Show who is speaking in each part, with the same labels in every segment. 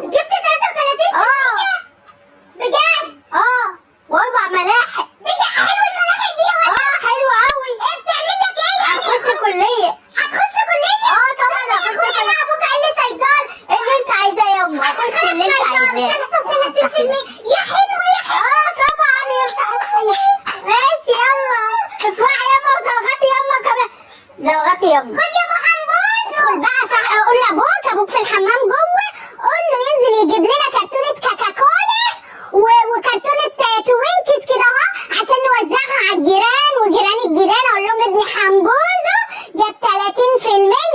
Speaker 1: جبت 33%؟ بجد؟
Speaker 2: و4 ملاحق.
Speaker 1: بجد حلو الملاحق دي يا ولد؟
Speaker 2: حلوة قوي.
Speaker 1: ايه بتعمل لك ايه يعني؟
Speaker 2: هخش كلية.
Speaker 1: هتخش كلية؟
Speaker 2: طبعا
Speaker 1: يا
Speaker 2: هخش
Speaker 1: اخويا انا
Speaker 2: كلية.
Speaker 1: ابوك قال لي صيدلة.
Speaker 2: اللي انت عايزاه يا ام، هخش اللي انت عايزاه.
Speaker 1: 33%. يا حلوة يا حلوة.
Speaker 2: طبعا يا مش عارفة. ماشي يلا. اسمعي ياما وزوغاتي ياما كمان. زوغاتي ياما.
Speaker 1: خد يا ابو حنبوز.
Speaker 2: ادخل بقى صح، اقول لابوك في الحمام جوه، قول له ينزل يجيب لنا كرتونة كاكاكولا وكرتونة توينكس كده اهو عشان نوزعها على الجيران وجيران الجيران. اقول لهم ابني حنبوزه جاب 30%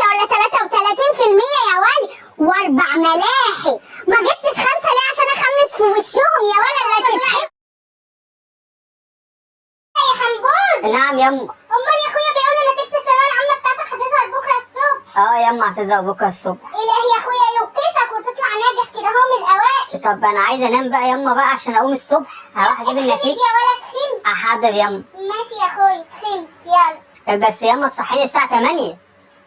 Speaker 2: ولا 33% يا ولي و4 ملاحق. ما جبتش 5 ليه؟ عشان اخمس في وشهم يا ولد. لا تتعب
Speaker 1: يا حنبوز.
Speaker 2: نعم يما.
Speaker 1: امال يا اخويا بيقولوا نتيجة الثانوية العامة بتاعتك هتظهر بكرة الصبح.
Speaker 2: يما هتظهر بكره الصبح.
Speaker 1: الهي يا اخويا يوكسك وتطلع ناجح كده اهو من الاوائل.
Speaker 2: طب انا عايزه انام بقى يما بقى عشان اقوم الصبح هروح اجيب
Speaker 1: اتخمد
Speaker 2: النتيجه.
Speaker 1: يا ولد خم.
Speaker 2: حاضر يما.
Speaker 1: ماشي يا اخويا اتخم يلا.
Speaker 2: بس يما تصحيني الساعه 8.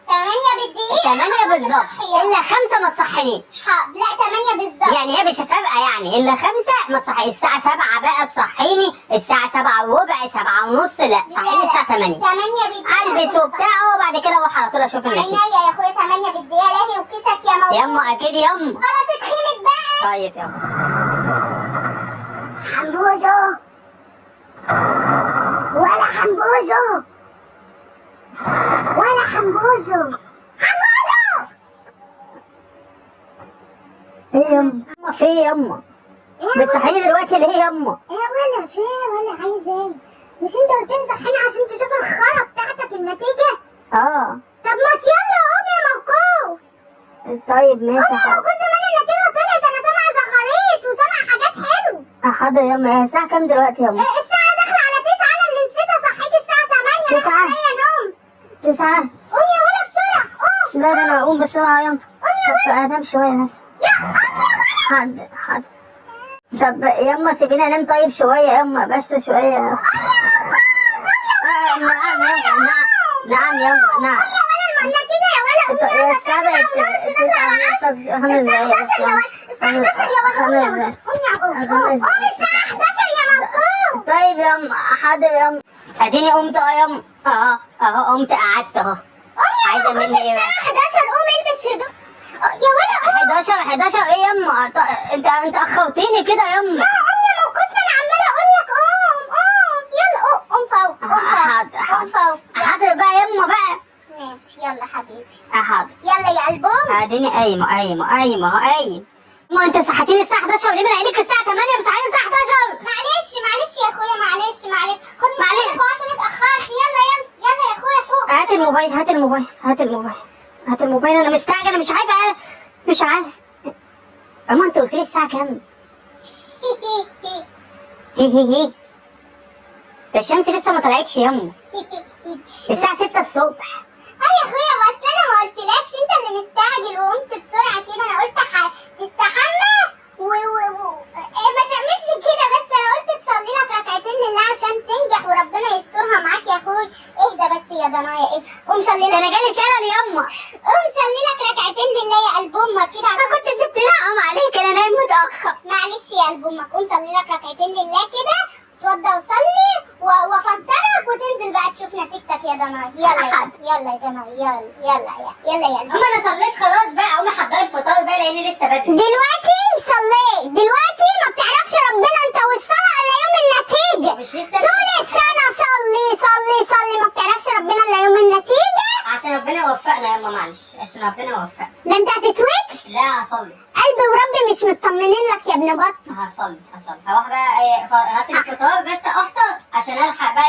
Speaker 1: 8 بالدقيقة.
Speaker 2: 8 بالظبط. الا 5 ما تصحينيش.
Speaker 1: لا 8 بالظبط.
Speaker 2: يعني هي مش فارقه يعني، الا 5 ما تصحي. الساعه 7 بقى تصحيني، الساعه 7 وربع، 7 ونص، لا صحيني الساعه 8.
Speaker 1: 8 بالدقيقة.
Speaker 2: البس وبتاع وبعد كده اروح على طول اشوف النتيجه.
Speaker 1: عينيا يا اخويا 8 بالدقيقة. لاهي وكسك يا موضوع.
Speaker 2: يما اكيد يما.
Speaker 1: خلاص اتخمد بقى.
Speaker 2: طيب يما.
Speaker 1: حنبوزو ولا حنبوزو ولا حنبوزو. حنبوزو
Speaker 2: ايه يما؟ في يما؟ بتصحيني دلوقتي ليه يما؟
Speaker 1: ايه ولا في ولا عايز ايه؟ مش انت قلت لي صحيني عشان تشوف الخرا بتاعتك النتيجة؟ طب ما يلا قوم يا موكوس.
Speaker 2: طيب ماشي.
Speaker 1: قوم يا موكوس زمان النتيجة طلعت. انا سامعة زغاريت وسامعة حاجات حلوة.
Speaker 2: حاضر يما. الساعه كام دلوقتي يما؟
Speaker 1: الساعة داخلة على 9. انا اللي نسيت اصحيك الساعة 8.
Speaker 2: 9؟
Speaker 1: راح عليا نوم.
Speaker 2: 9؟
Speaker 1: قوم يا ولا بسرعة قوم.
Speaker 2: لا ده انا اقوم بسرعه يما.
Speaker 1: قوم يا
Speaker 2: طب انام شويه بس. حاضر حاضر. طب يما سيبيني انام طيب شويه يما، بس شويه. نعم يما. نعم يما. نعم.
Speaker 1: يا ولا النتيجة يا ولا قوم يلا.
Speaker 2: الساعة بقت 9
Speaker 1: الساعة 11 يا ولا. الساعة 11 يا ولا. قوم يا ولا. قوم يا قوم الساعة 11 يا موكوس.
Speaker 2: طيب يما. حاضر يما. اديني قمت يما. اهو قمت قعدت اهو. عايزة مني ايه؟
Speaker 1: الساعة 11 قوم البس هدوم. يا ولا قوم.
Speaker 2: 11 ايه يما؟ انت اخرتيني كده يما.
Speaker 1: قوم يا موكوس. ما انا عمالة اقول لك قوم. يلا قوم فوق.
Speaker 2: حاضر حاضر بقى يما بقى.
Speaker 1: ماشي يلا حبيبي.
Speaker 2: حاضر.
Speaker 1: يلا يا قلبهم.
Speaker 2: اديني قايمه. ما انت صحتيني الساعه 11 وليه بنقلك الساعه 8 بتصحيني الساعه 11؟
Speaker 1: معلش يا اخويا معلش. خد معلش عشان اتأخرت. يلا يا اخويا فوق.
Speaker 2: هات الموبايل. انا مستعجل. انا مش عارف. اما انت قلت لي الساعه كام؟ هي ده الشمس لسه ما طلعتش يما. الساعه 6 الصبح.
Speaker 1: يا اخويا بس انا ما قلتلكش. انت اللي مستعجل وقمت بسرعه كده. انا قلت تستحمى ما تعملش كده. بس انا قلت تصلي لك ركعتين لله عشان تنجح وربنا يسترها معاك يا اخويا. اهدى بس يا ضنايا. قوم صلي لك.
Speaker 2: انا جالي شلل يما.
Speaker 1: قوم صلي لك ركعتين لله يا قلب امك كده.
Speaker 2: انا كنت سبتني اقوم عليك. انا نايم متاخر.
Speaker 1: معلش يا قلب امك. قوم صلي لك ركعتين لله كده. اتوضى وصلي وافطرك وتنزل بقى تشوف نتيجتك يا ضنايا. يلا يا ضنايا. يلا يا قلب.
Speaker 2: اما انا صليت خلاص بقى. قومي حضري الفطار بقى لان لسه بدري.
Speaker 1: دلوقتي صليت. دلوقتي ما بتعرفش ربنا انت والصلاة الا يوم النتيجة.
Speaker 2: مش لسه
Speaker 1: طول السنة صلي ما بتعرفش ربنا الا يوم النتيجة.
Speaker 2: عشان ربنا يوفقنا يما. معلش عشان ربنا يوفقنا.
Speaker 1: ده انت هتتوكس.
Speaker 2: لا هصلي.
Speaker 1: قلبي وربي مش مطمنين لك يا ابن بط.
Speaker 2: هصلي. هروح بقى هات الفطار بس افطر عشان الحق بقى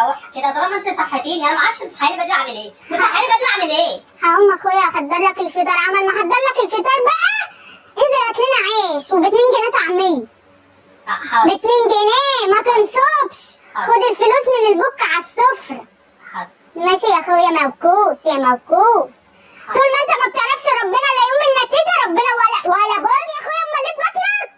Speaker 2: اروح كده. طالما انت صحتيني انا ما اعرفش مصحيني بدري اعمل ايه.
Speaker 1: هقوم اخويا احضر لك الفطار. عمل ما احضر لك الفطار بقى انزل هات لنا عيش وب2 جنيه طعمية.
Speaker 2: حاضر.
Speaker 1: ب2 جنيه ما تنصبش. خد الفلوس من البوك على السفرة.
Speaker 2: حاضر.
Speaker 1: ماشي يا اخويا موكوس. طول ما انت ما بتعرفش ربنا الا يوم النتيجة ربنا ولا بص يا اخويا. امال ليه بطلك؟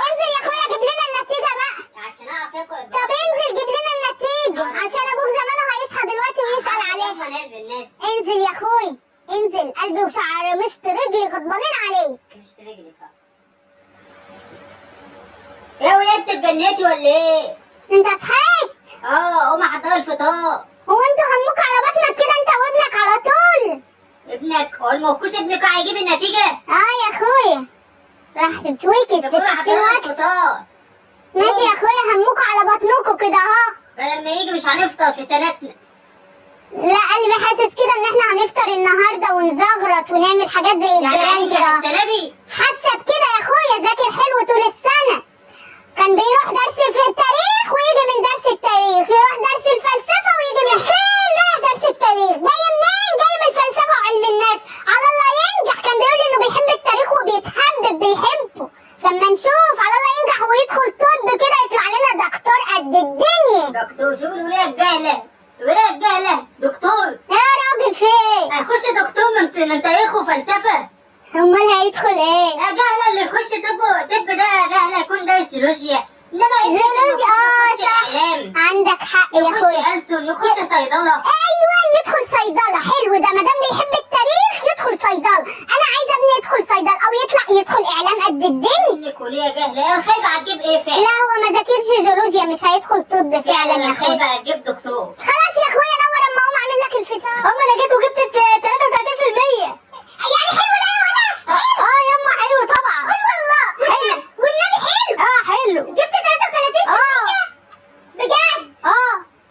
Speaker 1: انزل يا اخويا جيب لنا النتيجة بقى.
Speaker 2: عشان اعرف اكل.
Speaker 1: طب انزل جيب لنا النتيجة عشان ابوك زمانه هيصحى دلوقتي ويسأل عليك.
Speaker 2: نازل.
Speaker 1: انزل يا اخويا انزل. قلبي وشعر مشط رجلي غضبانين عليك.
Speaker 2: مش رجلي.
Speaker 3: يا ولاد اتجنيتي ولا ايه؟
Speaker 2: انت صحيت؟
Speaker 3: قوم احضر الفطار.
Speaker 2: هو انتوا هموك على بطنك كده انت وابنك على طول؟
Speaker 3: ابنك هو الموكوس ابنك هيجيب النتيجة؟
Speaker 2: يا اخويا راح تتويكس
Speaker 3: يا اخويا
Speaker 2: في 60
Speaker 3: هحضر
Speaker 2: وكس.
Speaker 3: الفطار.
Speaker 2: ماشي يا اخويا، هموك على بطنكوا كده اهو.
Speaker 3: بدل ما يجي مش هنفطر في سنتنا.
Speaker 2: لا قلبي حاسس كده ان احنا هنفطر النهارده ونزغرط ونعمل حاجات زي
Speaker 3: يعني
Speaker 2: الجيران
Speaker 3: هننجح
Speaker 2: كده.
Speaker 3: السنة دي؟
Speaker 2: حاسه بكده يا اخويا، ذاكر حلو طول السنه. كان بيروح درس في التاريخ ويجي من درس التاريخ، يروح درس الفلسفه ويجي من فين رايح درس التاريخ؟ جاي منين؟ جاي من الفلسفه وعلم النفس. على الله ينجح. كان بيقول لي انه بيحب التاريخ وبيتحبب بيحبه. لما نشوف على الله ينجح ويدخل طب كده يطلع لنا دكتور قد الدنيا.
Speaker 3: دكتور شوف الولاد جاهلة. الولاد جاهلة دكتور.
Speaker 2: يا راجل في ايه؟
Speaker 3: هيخش دكتور من تاريخ وفلسفة.
Speaker 2: امال هيدخل ايه؟
Speaker 3: يا جهلة اللي يخش طب ده جهلة يكون دارس جيولوجيا. انما
Speaker 2: جيولوجيا
Speaker 3: يخش
Speaker 2: صح.
Speaker 3: اعلام،
Speaker 2: عندك حق يا
Speaker 3: يخش
Speaker 2: اخويا.
Speaker 3: ألسن، يخش صيدلة.
Speaker 2: ايوه يدخل صيدله. حلو ده، ما دام بيحب التاريخ يدخل صيدله. انا عايزه ابني يدخل صيدله او يدخل اعلام قد الدنيا.
Speaker 3: ابنك كلية جهلة. يا الخايبة هتجيب ايه فعلا؟
Speaker 2: لا هو ما ذاكرش جيولوجيا، مش هيدخل طب فعلا يا اخويا.
Speaker 3: الخايبة هتجيب دكتور.
Speaker 2: خلاص يا اخويا نور اما اقوم اعمل لك الفطار.
Speaker 3: انا جيت وجبت 33%.
Speaker 2: يعني حلو ده يا ولا؟
Speaker 3: يما حلو طبعا.
Speaker 2: قول والله.
Speaker 3: حلو.
Speaker 2: والنبي حلو.
Speaker 3: حلو.
Speaker 2: جبت 33%. بجد؟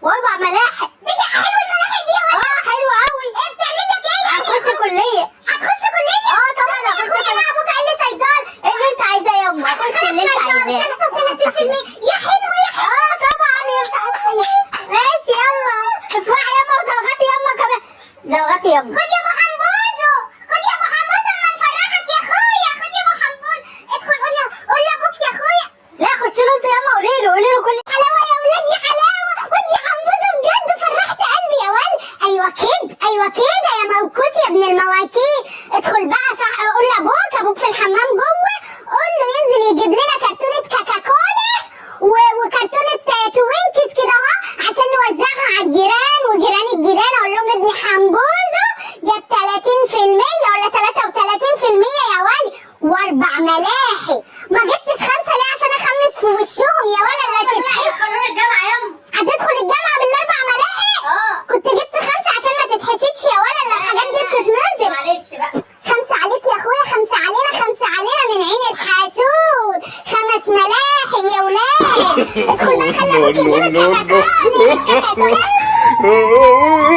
Speaker 3: واربع ملاحق.
Speaker 2: بجد حلو الملاحق دي يا ولا؟
Speaker 3: حلو قوي.
Speaker 2: ايه بتعمل لك ايه يعني؟
Speaker 3: هتخش كلية.
Speaker 2: هتخش كلية؟
Speaker 3: طبعا
Speaker 2: يا
Speaker 3: هخش
Speaker 2: اخويا انا ابوك قال لي صيدله.
Speaker 3: ايه اللي انت عايزاه يما؟ هتخش اللي انت عايزاه.
Speaker 2: 33%. يا حلو يا حلو.
Speaker 3: طبعا يا مش عارفه. ماشي يلا. اسمعي يما وزوغتي يما كمان. زوغتي يما.
Speaker 2: خد يا ابو حمبوزو. خد يا ابو حمبوزو اما نفرحك يا اخويا. خد يا ابو حمبوزو. ادخل قول لابوك يا اخويا.
Speaker 3: لا خش له انت يما، قولي له كل
Speaker 2: حلاوه يا ولادي حلاوه. خد يا حمبوزو بجد فرحت قلبي يا ولد. ايوه كده يا موكوس يا ابن المواكيد. ادخل بقى صح. قول لابوك في الحمام جوه. قول له ينزل يجيب لنا كرتونه كاكاكولا وكرتونه توينكس كده اهو عشان نوزعها على الجيران وجيران الجيران. اقول لهم ابن حمبوزو جاب 30% ولا 33% يا ولد واربع ملاحق. ما جبتش 5 ليه؟ عشان اخمس في وشهم يا ولد. لا
Speaker 3: هيدخلونا الجامعة يما.
Speaker 2: هتدخل الجامعه بالاربع ملاحق؟ كنت جبت 5 عشان ما تتحسدش يا ولد. لا الحاجات دي بتتنزل.
Speaker 3: معلش بقى.
Speaker 2: 5 عليك يا اخويا. 5 علينا. 5 علينا من عين الحاسود. 5 ملاحق يا ولاد. ادخل بقى خلي ابوك يجيب الكاكاكولا.
Speaker 4: no.